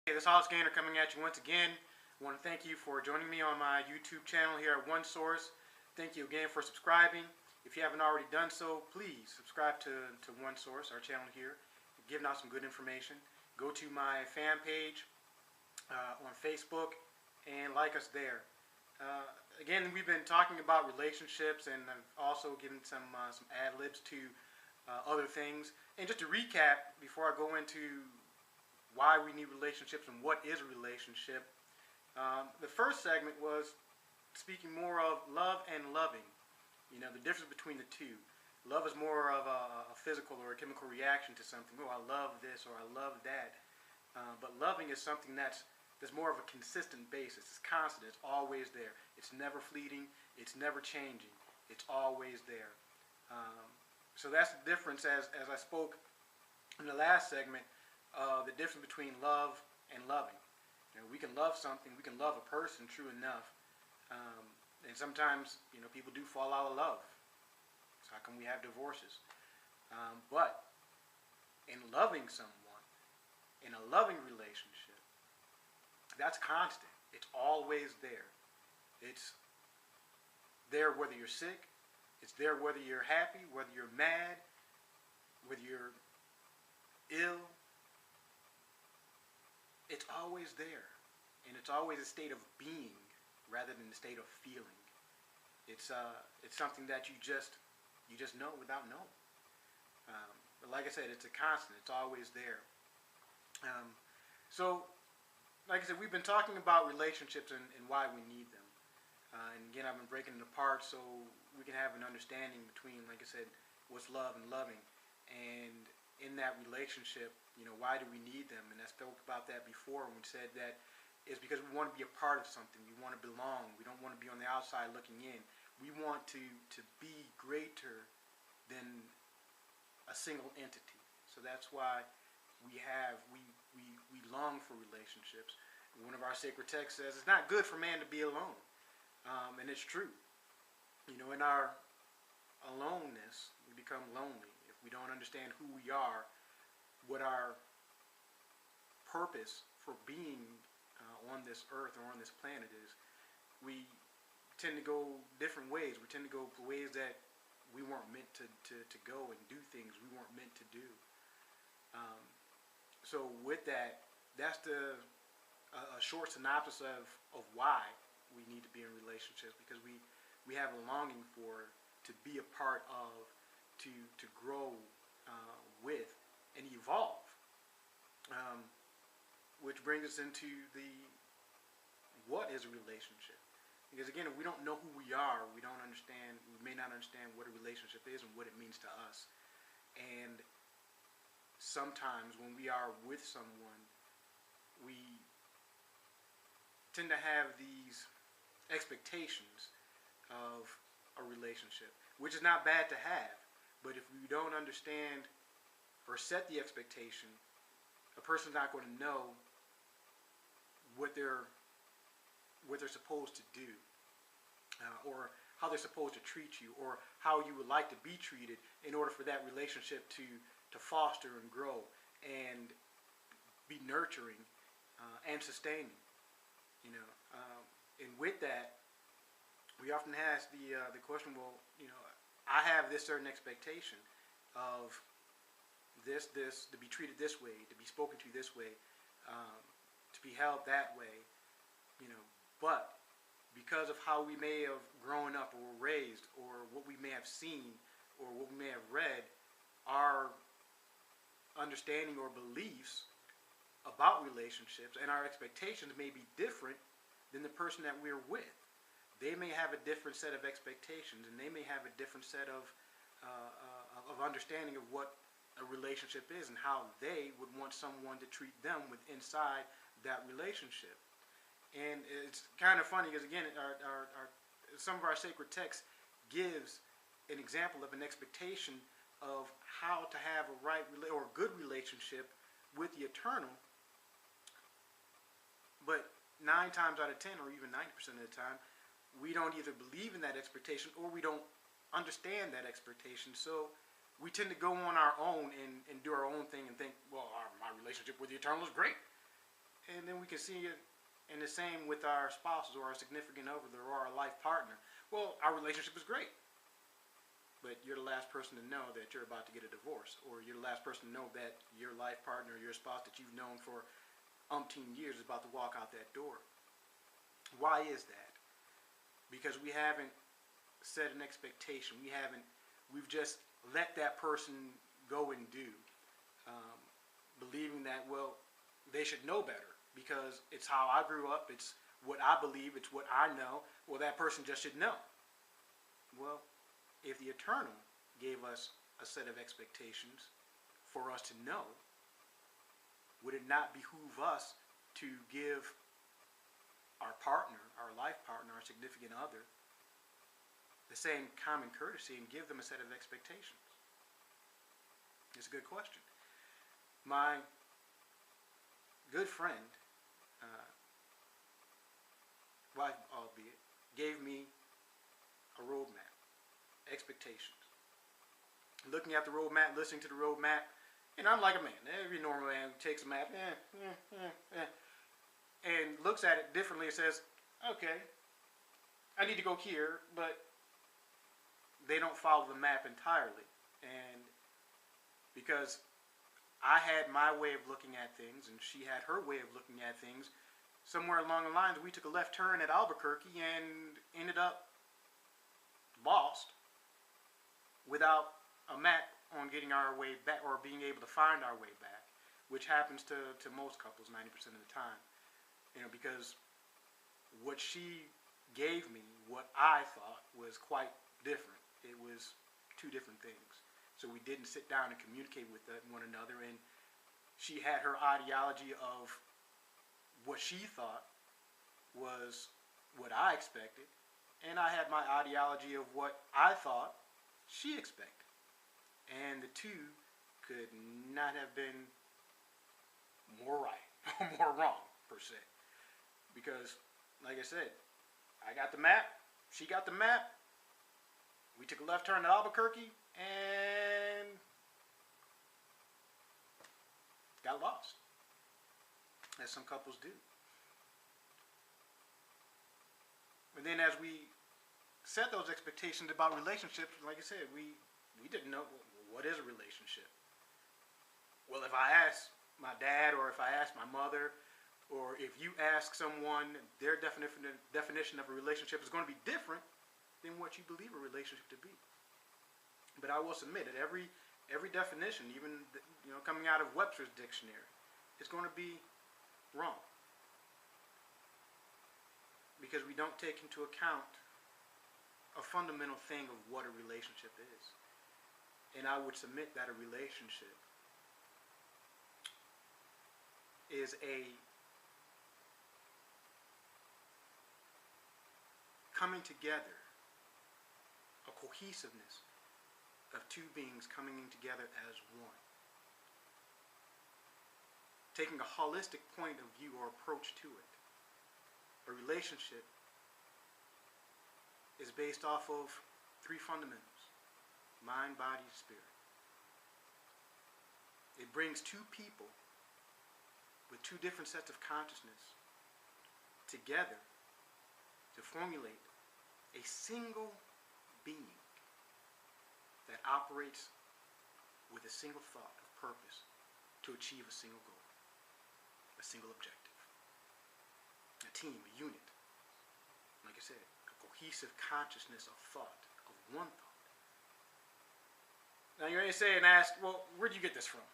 Hey, this Hollis Gainer coming at you once again. I want to thank you for joining me on my YouTube channel here at One Source. Thank you again for subscribing. If you haven't already done so, please subscribe to One Source, our channel here, giving out some good information. Go to my fan page on Facebook and like us there. Again, we've been talking about relationships, and I've also given some ad-libs to other things. And just to recap, before I go into why we need relationships and what is a relationship, the first segment was speaking more of love and loving. You know, the difference between the two. Love is more of a physical or a chemical reaction to something. Oh, I love this or I love that. But loving is something that's more of a consistent basis. It's constant. It's always there. It's never fleeting. It's never changing. It's always there. So that's the difference, as I spoke in the last segment, the difference between love and loving. You know, we can love something, we can love a person, true enough, and sometimes, you know, people do fall out of love. So how come we have divorces? But in loving someone, in a loving relationship, that's constant. It's always there. It's there whether you're sick. It's there whether you're happy, whether you're mad, whether you're ill. It's always there. And it's always a state of being rather than a state of feeling. It's something that you just know without knowing. But like I said, it's a constant. It's always there. So, like I said, we've been talking about relationships and why we need them. And again, I've been breaking it apart so we can have an understanding between, like I said, what's love and loving. And in that relationship, you know, why do we need them? And I spoke about that before when we said that it's because we want to be a part of something. We want to belong. We don't want to be on the outside looking in. We want to be greater than a single entity. So that's why we long for relationships. One of our sacred texts says it's not good for man to be alone. And it's true. You know, in our aloneness, we become lonely. If we don't understand who we are, what our purpose for being on this earth or on this planet is, we tend to go different ways. We tend to go ways that we weren't meant to go and do things we weren't meant to do. So with that, that's a short synopsis of why we need to be in relationships, because we have a longing for, to be a part of, to grow with and evolve. Which brings us into what is a relationship. Because again, if we don't know who we are, we may not understand what a relationship is and what it means to us. And sometimes when we are with someone, we tend to have these expectations of a relationship, which is not bad to have. But if we don't understand or set the expectation, a person's not going to know what they're supposed to do, or how they're supposed to treat you, or how you would like to be treated in order for that relationship to foster and grow and be nurturing and sustaining. You know, and with that, we often ask the question, well, you know, I have this certain expectation of this to be treated this way, to be spoken to this way, to be held that way, you know. But because of how we may have grown up or were raised, or what we may have seen, or what we may have read, our understanding or beliefs about relationships and our expectations may be different than the person that we're with. They may have a different set of expectations, and they may have a different set of understanding of what a relationship is and how they would want someone to treat them inside that relationship. And it's kind of funny because, again, some of our sacred text gives an example of an expectation of how to have a right or good relationship with the eternal. But 9 times out of 10, or even 90% of the time, we don't either believe in that expectation or we don't understand that expectation. So we tend to go on our own and do our own thing and think, well, my relationship with the eternal is great. And then we can see it in the same with our spouses or our significant other or our life partner. Well, our relationship is great, but you're the last person to know that you're about to get a divorce, or you're the last person to know that your life partner, your spouse that you've known for umpteen years is about to walk out that door. Why is that? Because we haven't set an expectation. We've just let that person go and do, believing that, well, they should know better because it's how I grew up, it's what I believe, it's what I know. Well, that person just should know. Well, if the Eternal gave us a set of expectations for us to know, would it not behoove us to give our partner, our life partner, our significant other, the same common courtesy and give them a set of expectations? It's a good question. My good friend, wife albeit, gave me a roadmap, expectations. Looking at the roadmap, listening to the roadmap, and I'm like a man. Every normal man takes a map, and looks at it differently and says, okay, I need to go here, but they don't follow the map entirely. And because I had my way of looking at things and she had her way of looking at things, somewhere along the lines we took a left turn at Albuquerque and ended up lost without a map on getting our way back or being able to find our way back, which happens to most couples 90% of the time. Because what she gave me, what I thought was quite different. It was two different things. So we didn't sit down and communicate with one another, and she had her ideology of what she thought was what I expected, and I had my ideology of what I thought she expected. And the two could not have been more right or more wrong, per se. Because, like I said, I got the map, she got the map, we took a left turn at Albuquerque, and got lost, as some couples do. And then as we set those expectations about relationships, like I said, we didn't know what is a relationship. Well, if I ask my dad, or if I ask my mother, or if you ask someone, their definition of a relationship is going to be different than what you believe a relationship to be. But I will submit that every definition, even coming out of Webster's dictionary, is going to be wrong, because we don't take into account a fundamental thing of what a relationship is. And I would submit that a relationship is a coming together, a cohesiveness of two beings coming together as one. Taking a holistic point of view or approach to it. A relationship is based off of three fundamentals: mind, body, spirit. It brings two people with two different sets of consciousness together to formulate a single being that operates with a single thought of purpose to achieve a single goal, a single objective. A team, a unit. Like I said, a cohesive consciousness of thought, of one thought. Now you may say and ask, well, where do you get this from?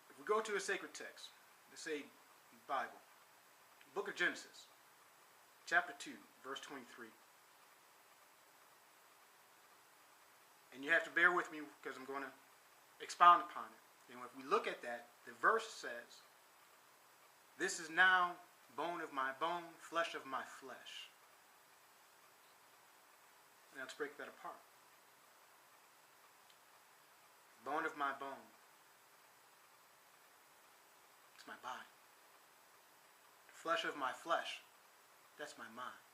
If we go to a sacred text, let's say Bible, Book of Genesis, chapter 2, verse 23. And you have to bear with me because I'm going to expound upon it. And if we look at that, the verse says, "This is now bone of my bone, flesh of my flesh." Now let's break that apart. Bone of my bone. It's my body. Flesh of my flesh. That's my mind.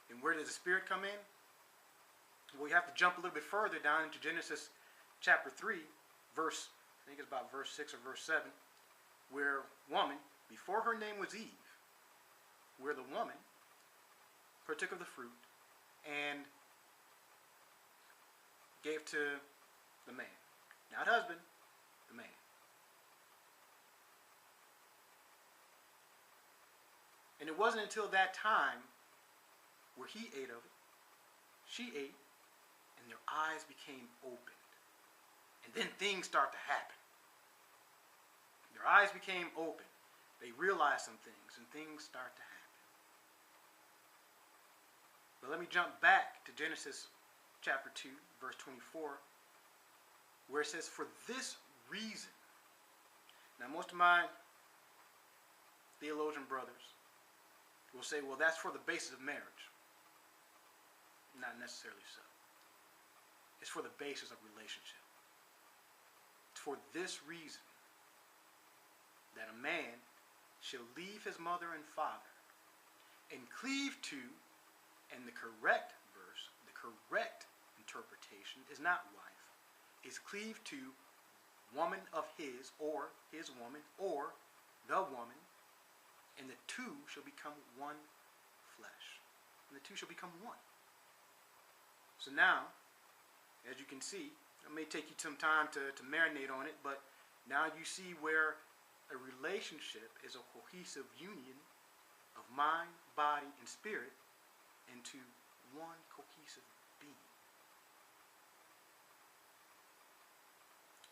And where does the spirit come in? Well, you have to jump a little bit further down into Genesis chapter 3, verse think it's about verse 6 or verse 7, where woman, before her name was Eve, where the woman partook of the fruit and gave to the man. Not husband, the man. And it wasn't until that time where he ate of it, she ate, and their eyes became opened. And then things start to happen. Their eyes became open. They realized some things, and things start to happen. But let me jump back to Genesis chapter 2, verse 24, where it says, for this reason. Now, most of my theologian brothers will say, well, that's for the basis of marriage. Not necessarily so. It's for the basis of relationship. It's for this reason that a man shall leave his mother and father and cleave to, and the correct verse, the correct interpretation is not wife, is cleave to woman of his or his woman or the woman, and the two shall become one flesh. And the two shall become one. So now, as you can see, it may take you some time to marinate on it, but now you see where a relationship is a cohesive union of mind, body, and spirit into one cohesive being.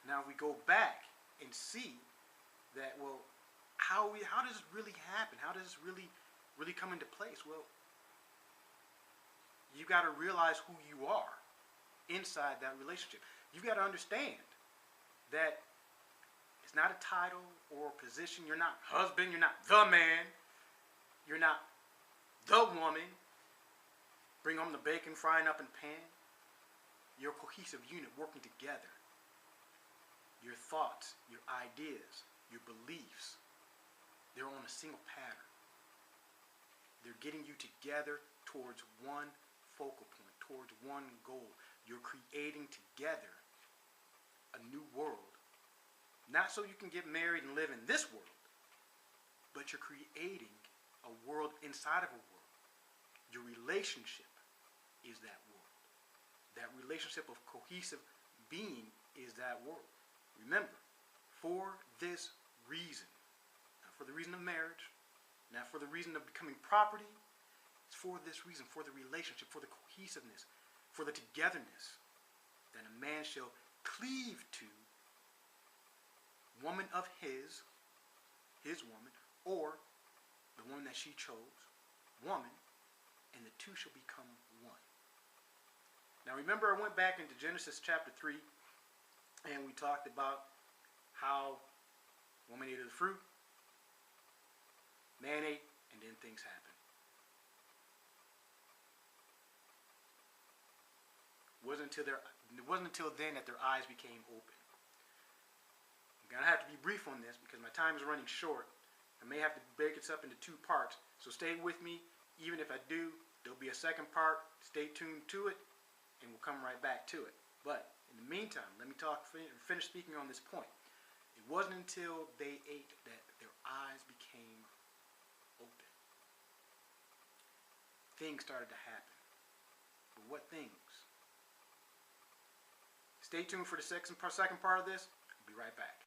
Now we go back and see that, well, how does this really happen? How does this really come into place? Well, you got to realize who you are inside that relationship. You've got to understand that it's not a title or a position. You're not husband. You're not the man. You're not the woman. Bring home the bacon, frying up in pan. You're a cohesive unit working together. Your thoughts, your ideas, your beliefs, they're on a single pattern. They're getting you together towards one focal point, towards one goal. You're creating together a new world. Not so you can get married and live in this world, but you're creating a world inside of a world. Your relationship is that world. That relationship of cohesive being is that world. Remember, for this reason, not for the reason of marriage, not for the reason of becoming property, it's for this reason, for the relationship, for the cohesiveness, for the togetherness, that a man shall cleave to woman of his woman, or the one that she chose, woman, and the two shall become one. Now remember, I went back into Genesis chapter 3, and we talked about how woman ate of the fruit, man ate, and then things happened. It wasn't until then that their eyes became open. I'm going to have to be brief on this because my time is running short. I may have to break it up into two parts. So stay with me. Even if I do, there'll be a second part. Stay tuned to it, and we'll come right back to it. But in the meantime, let me finish speaking on this point. It wasn't until they ate that their eyes became open. Things started to happen. But what things? Stay tuned for the second part of this. I'll be right back.